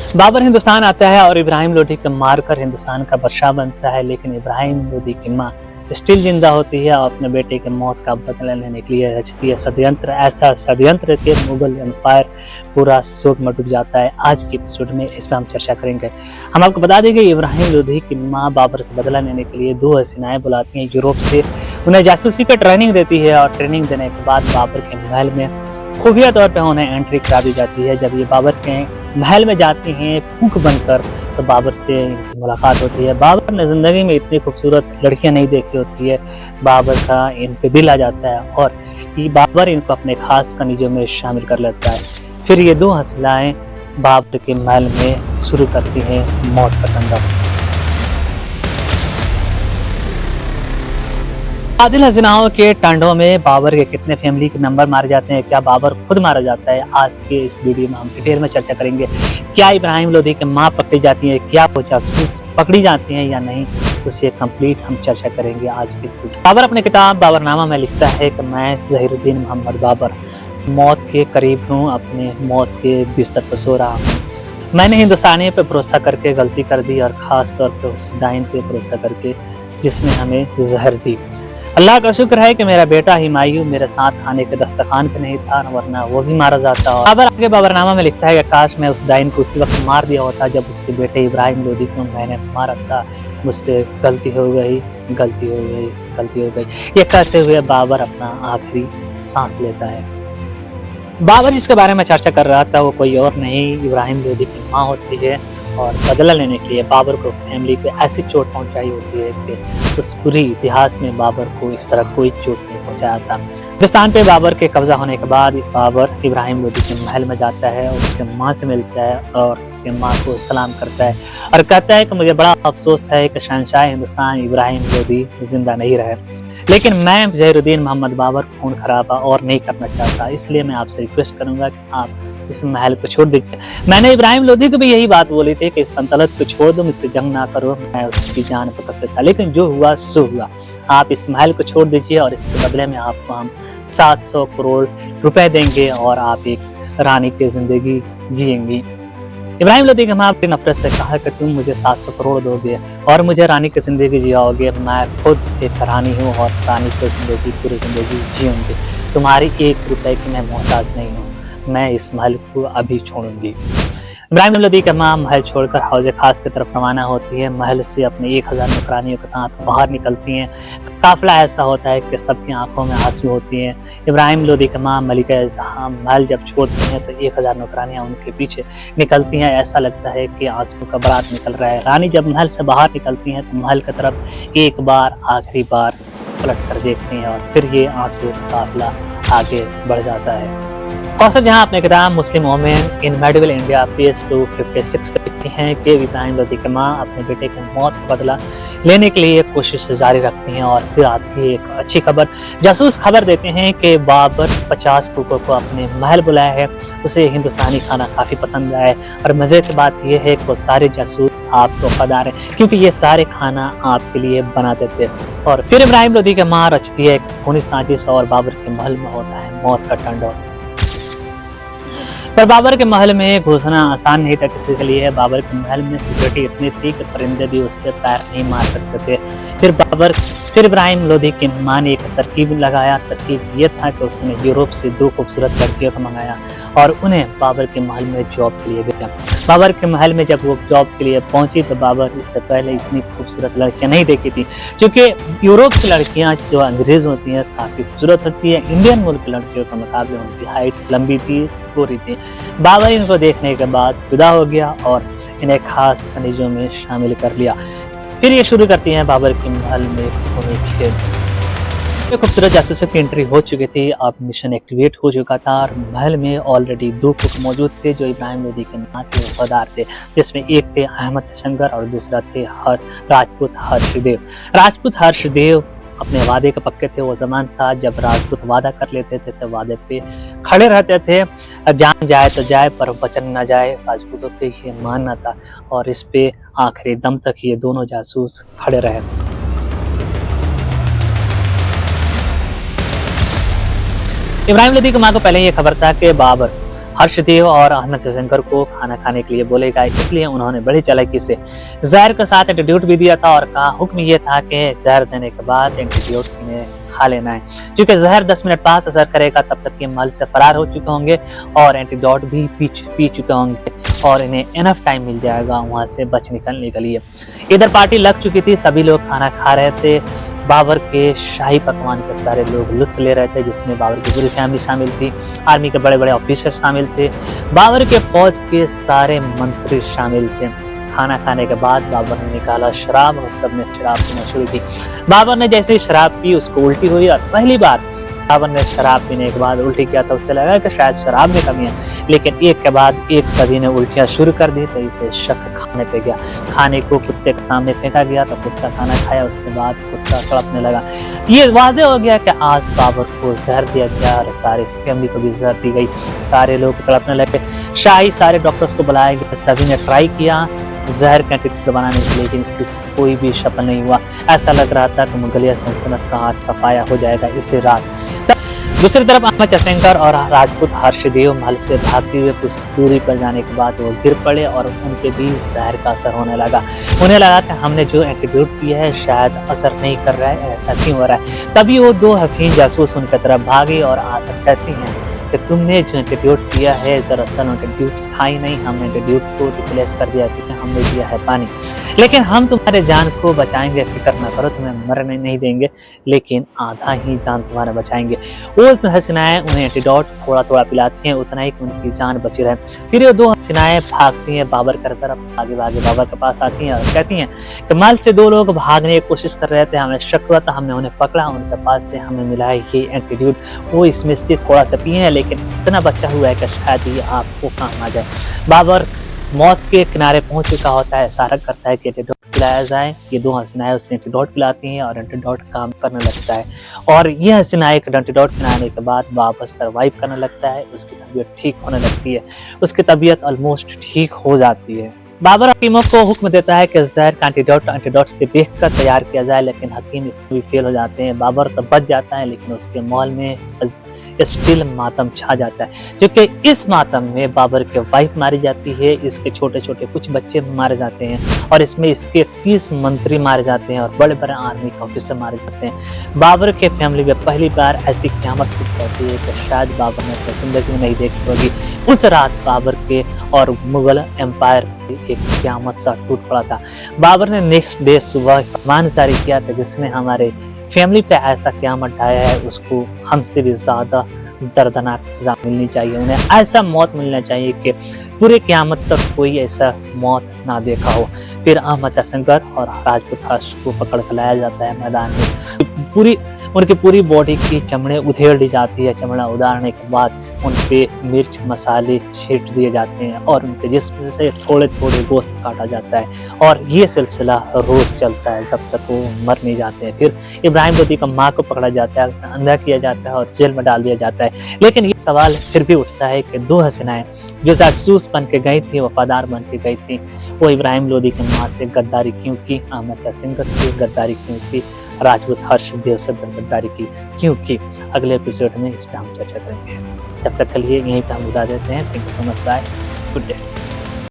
बाबर हिंदुस्तान आता है और इब्राहिम लोधी को मारकर हिंदुस्तान का बादशाह बनता है, लेकिन इब्राहिम लोधी की माँ स्टिल जिंदा होती है और अपने बेटे की मौत का बदला लेने के लिए रचती है षड्यंत्र। ऐसा षड्यंत्र के मुगल एम्पायर पूरा शोक में डूब जाता है। आज के एपिसोड में इस पर हम चर्चा करेंगे। हम आपको बता देंगे इब्राहिम लोधी की माँ बाबर से बदला लेने के लिए दो हसीनाएं बुलाती हैं यूरोप से, उन्हें जासूसी की ट्रेनिंग देती है और ट्रेनिंग देने के बाद बाबर के महल में खुफिया तौर पर उन्हें एंट्री करा दी जाती है। जब ये बाबर के महल में जाती हैं फूंक बनकर, तो बाबर से मुलाकात होती है। बाबर ने जिंदगी में इतनी खूबसूरत लड़कियां नहीं देखी होती है। बाबर का इन पे दिल आ जाता है और ये बाबर इनको अपने खास कनीजों में शामिल कर लेता है। फिर ये दो हसीनाएं बाबर के महल में शुरू करती हैं मौत का तांडव। आदिल हसीनाओं के तांडव में बाबर के कितने फैमिली के मेंबर मारे जाते हैं, क्या बाबर खुद मारा जाता है, आज के इस वीडियो में हम डिटेल में चर्चा करेंगे। क्या इब्राहिम लोधी की मां पकड़ी जाती है, क्या वो जासूस पकड़ी जाती हैं या नहीं, उसे कंप्लीट हम चर्चा करेंगे आज के इस वीडियो। बाबर अपने किताब बाबरनामा में लिखता है कि मैं जहीरुद्दीन मोहम्मद बाबर मौत के करीब हूँ, अपने मौत के बिस्तर पर सो रहा हूँ। मैंने हिंदुस्तानी पे भरोसा करके गलती कर दी और खास तौर पर उस डाइन पे भरोसा करके जिसने हमें जहर दी। अल्लाह का शुक्र है कि मेरा बेटा हुमायूं मेरे साथ खाने के दस्तरखान पे नहीं था, वरना वो भी मारा जाता। और बाबर आगे बाबरनामा में लिखता है कि काश मैं उस डाइन को उसी वक्त मार दिया होता जब उसके बेटे इब्राहिम लोधी को मैंने मारा था। मुझसे गलती हो गई, गलती हो गई, गलती हो गई। ये कहते हुए बाबर अपना आखिरी सांस लेता है। बाबर जिसके बारे में चर्चा कर रहा था वो कोई और नहीं इब्राहिम लोधी की माँ होती है और बदला लेने के लिए बाबर को फैमिली को ऐसी चोट पहुंचाई होती है कि उस पूरी इतिहास में बाबर को इस तरह कोई चोट नहीं पहुंचाया था। हिंदुस्तान पे बाबर के कब्जा होने के बाद बाबर इब्राहिम लोधी के महल में जाता है और उसके माँ से मिलता है और उसके माँ को सलाम करता है और कहता है कि मुझे बड़ा अफसोस है कि शहंशाह हिंदुस्तान इब्राहिम लोधी जिंदा नहीं रहे, लेकिन मैं जहीरुद्दीन मोहम्मद बाबर खून खराबा और नहीं करना चाहता, इसलिए मैं आपसे रिक्वेस्ट करूंगा कि आप इस महल को छोड़ दीजिए। मैंने इब्राहिम लोधी को भी यही बात बोली थी कि सल्तनत को छोड़ दो, मुझसे जंग ना करो, मैं उसकी जान पर कसर था, लेकिन जो हुआ सो हुआ। आप इस महल को छोड़ दीजिए और इसके बदले में आपको हम 700 करोड़ रुपए देंगे और आप एक रानी की जिंदगी जिएंगी। इब्राहिम लोधी की माँ अपनी नफरत से कहा कि तुम मुझे 700 करोड़ दोगे और मुझे रानी की जिंदगी जियाओगे। मैं खुद एक रानी हूँ और रानी की जिंदगी पूरी जिंदगी जीऊंगी। तुम्हारी 1 रुपए की मैं मोहताज नहीं हूँ, मैं इस महल को अभी छोड़ूंगी। इब्राहिम लोधी की माँ महल छोड़कर हौजे खास की तरफ रवाना होती है। महल से अपने 1000 नौकरानियों के साथ बाहर निकलती हैं। काफिला ऐसा होता है कि सबकी आंखों में आंसू होती हैं। इब्राहिम लोधी की माँ मलिका जहां महल जब छोड़ती हैं तो 1000 नौकरानियां उनके पीछे निकलती हैं। ऐसा लगता है कि आंसू का बारात निकल रहा है। रानी जब महल से बाहर निकलती हैं तो महल की तरफ एक बार आखिरी बार पलट कर देखती हैं और फिर ये आंसू का काफिला आगे बढ़ जाता है। कौसर जहां अपने किताब Muslim women in medieval India page 256 पे लिखती हैं कि इब्राहिम लोधी की माँ अपने बेटे की मौत का बदला लेने के लिए कोशिश जारी रखती हैं और फिर आती है एक अच्छी खबर। जासूस खबर देते हैं कि बाबर 50 कुकों को अपने महल बुलाया है, उसे हिंदुस्तानी खाना काफी पसंद आया है और मजे की बात यह है कि वो सारे जासूस आपको वफादार है क्योंकि ये सारे खाना आपके लिए बनाते थे। और फिर इब्राहिम लोधी की माँ रचती है खूनी साजिश और बाबर के महल में होता है मौत का तांडव। पर बाबर के महल में घुसना आसान नहीं था किसी के लिए। बाबर के महल में सिक्योरिटी इतनी थी कि परिंदे भी उस पर पैर नहीं मार सकते थे। फिर इब्राहिम लोधी की मां ने एक तरकीब लगाया। तरकीब ये था कि उसने यूरोप से 2 खूबसूरत लड़कियों को मंगाया और उन्हें बाबर के महल में जॉब के लिए भेजा। बाबर के महल में जब वो जॉब के लिए पहुंची तो बाबर इससे पहले इतनी खूबसूरत लड़कियां नहीं देखी थी, क्योंकि यूरोप की लड़कियां जो अंग्रेज होती हैं काफी खूबसूरत होती है। इंडियन मुल्क की लड़कियों के मुकाबले उनकी हाइट लंबी थी, गोरी थी। बाबर इनको देखने के बाद फिदा हो गया और इन्हें खास खनिजों में शामिल कर लिया। फिर ये शुरू करती हैं बाबर के महल में खूनी खेल। खूबसूरत जासूसों की एंट्री हो चुकी थी, अब मिशन एक्टिवेट हो चुका था और महल में ऑलरेडी 2 कुक मौजूद थे जो इब्राहिम लोधी के मां के वफादार थे, जिसमें एक थे अहमद शंकर और दूसरा थे राजपूत हर्षदेव। राजपूत हर्षदेव अपने वादे के पक्के थे। वो जमान था जब राजपूत वादा कर लेते थे तो वादे पे खड़े रहते थे। अब जान जाए तो जाए पर वचन न जाए, राजपूतों पे ये मानना था और इस पे आखिरी दम तक ये दोनों जासूस खड़े रहे। इब्राहिम लोधी की मां को पहले ये खबर था कि बाबर हर्षदेव और अहमद जयशंकर को खाना खाने के लिए बोले गए, इसलिए उन्होंने बड़ी चालाकी से जहर के साथ एंटीडोट भी दिया था और कहा हुक्म ये था कि जहर देने के बाद एंटीडोट इन्हें खा लेना है। क्योंकि जहर 10 मिनट बाद असर करेगा, तब तक ये मल से फरार हो चुके होंगे और एंटीडोट भी पी चुके होंगे और इन्हें इनफ टाइम मिल जाएगा वहां से बच निकलने के लिए। इधर पार्टी लग चुकी थी, सभी लोग खाना खा रहे थे। बाबर के शाही पकवान के सारे लोग लुत्फ ले रहे थे, जिसमें बाबर की पूरी फैमिली शामिल थी, आर्मी के बड़े बड़े ऑफिसर शामिल थे, बाबर के फौज के सारे मंत्री शामिल थे। खाना खाने के बाद बाबर ने निकाला शराब और सबने शराब पीना शुरू की। बाबर ने जैसे ही शराब पी उसको उल्टी हुई और पहली बार बाबर ने शराब पीने के बाद उल्टी किया, तो उसे लगा कि शायद शराब में कमी है, लेकिन एक के बाद एक सभी ने उल्टियां शुरू कर दी। तो इसे शक खाने पे गया, खाने को कुत्ते के सामने फेंका गया तो कुत्ता खाना खाया, उसके बाद कुत्ता तड़पने लगा। ये वाजे हो गया कि आज बाबर को जहर दिया गया और सारी फैमिली को भी जहर दी गई। सारे लोग तड़पने लगे, शाही सारे डॉक्टर्स को बुलाया गया, सभी ने ट्राई किया जहर का एंटीडोट बनाने के लिए, लेकिन कोई भी सफल नहीं हुआ। ऐसा लग रहा था कि मुगलिया सल्तनत का हाथ सफाया हो जाएगा इसी रात। दूसरी तरफ अहमद जयशंकर और राजपूत हर्षदेव महल से भागते हुए कुछ दूरी पर जाने के बाद वो गिर पड़े और उनके भी जहर का असर होने लगा। उन्हें लगा कि हमने जो एंटीडोट पिया है शायद असर नहीं कर रहा है, ऐसा क्यों हो रहा है। तभी वो दो हसीन जासूस उनकी तरफ भागे और आकर कहती हैं कि तुमने जो एंटीडोट पिया है दरअसल एंटीडोट था ही नहीं, हमने एंटीडोट को रिप्लेस कर दिया, क्योंकि हमने दिया है पानी। लेकिन हम तुम्हारे जान को बचाएंगे, फिक्र न करो, तुम्हें मरने नहीं देंगे, लेकिन आधा ही जान तुम्हारा बचाएंगे। वो हसीनाएं उन्हें एंटीडोट थोड़ा थोड़ा पिलाती हैं, उतना ही उनकी जान बची रहे। फिर ये दो हसीनाएं भागती हैं बाबर की तरफ, आगे भागे बाबर के पास आती हैं और कहती हैं कि महल से दो लोग भागने की कोशिश कर रहे थे, हमें शक हुआ था, हमने उन्हें पकड़ा, उनके पास से हमें मिला ये एंटीडोट, वो इसमें से थोड़ा सा पिए हैं, लेकिन इतना बचा हुआ है कि शायद ये आपको काम आ जाए। बाबर मौत के किनारे पहुंच चुका होता है, इशारा करता है कि एंटीडोट पिलाया जाए। ये दो हसीनाएं उसे एंटीडोट पिलाती हैं और एंटीडोट काम करने लगता है और ये हसीनाएं एंटीडोट पिलाने के बाद बाबर सर्वाइव करने लगता है, उसकी तबीयत ठीक होने लगती है, उसकी तबीयत ऑलमोस्ट ठीक हो जाती है। बाबर हकीमों को हुक्म देता है कि जहर का एंटीडोट्स के देखकर तैयार किया जाए, लेकिन हकीम इसमें भी फेल हो जाते हैं। बाबर तो बच जाता है, लेकिन उसके महल में स्टिल मातम छा जाता है, क्योंकि इस मातम में बाबर के वाइफ मारी जाती है, इसके छोटे छोटे कुछ बच्चे मारे जाते हैं और इसमें इसके 30 मंत्री मारे जाते हैं और बड़े बड़े आर्मी के ऑफिसर मारे जाते हैं। बाबर के फैमिली में पहली बार ऐसी क़यामत होती है कि शायद बाबर ने अपनी जिंदगी में नहीं देखी होगी। उस रात बाबर के और मुगल एम्पायर एक क़यामत सा टूट पड़ा था। बाबर ने नेक्स्ट डे सुबह फरमान जारी किया था, जिसने हमारे फैमिली पे ऐसा क़यामत ढाया है उसको हमसे भी ज्यादा दर्दनाक सजा मिलनी चाहिए, उन्हें ऐसा मौत मिलना चाहिए कि पूरे क़यामत तक कोई ऐसा मौत ना देखा हो। फिर अहमद जयशंकर और राजपूत हर्ष को पकड़ कर लाया जाता है मैदान में। उनकी पूरी बॉडी की चमड़े उधेड़ दी जाती है, चमड़ा उतारने के बाद उन पे मिर्च मसाले छींट दिए जाते हैं और उनके जिस्म से थोड़े थोड़े गोश्त काटा जाता है और ये सिलसिला रोज चलता है जब तक वो मर नहीं जाते हैं। फिर इब्राहिम लोदी का माँ को पकड़ा जाता है, उसे अंधा किया जाता है और जेल में डाल दिया जाता है। लेकिन ये सवाल फिर भी उठता है कि दो हसीनाएं जो जासूस बन के गई थी, वफादार बन के गई थी, वो इब्राहिम लोदी की माँ से गद्दारी क्यों की, अहमद जयशंकर से गद्दारी क्यों की, राजपूत हर्षदेव से गद्दारी की क्योंकि अगले एपिसोड में इस पर हम चर्चा करेंगे। जब तक के लिए यहीं पे हम बता देते हैं। Thank you so much, bye, good day.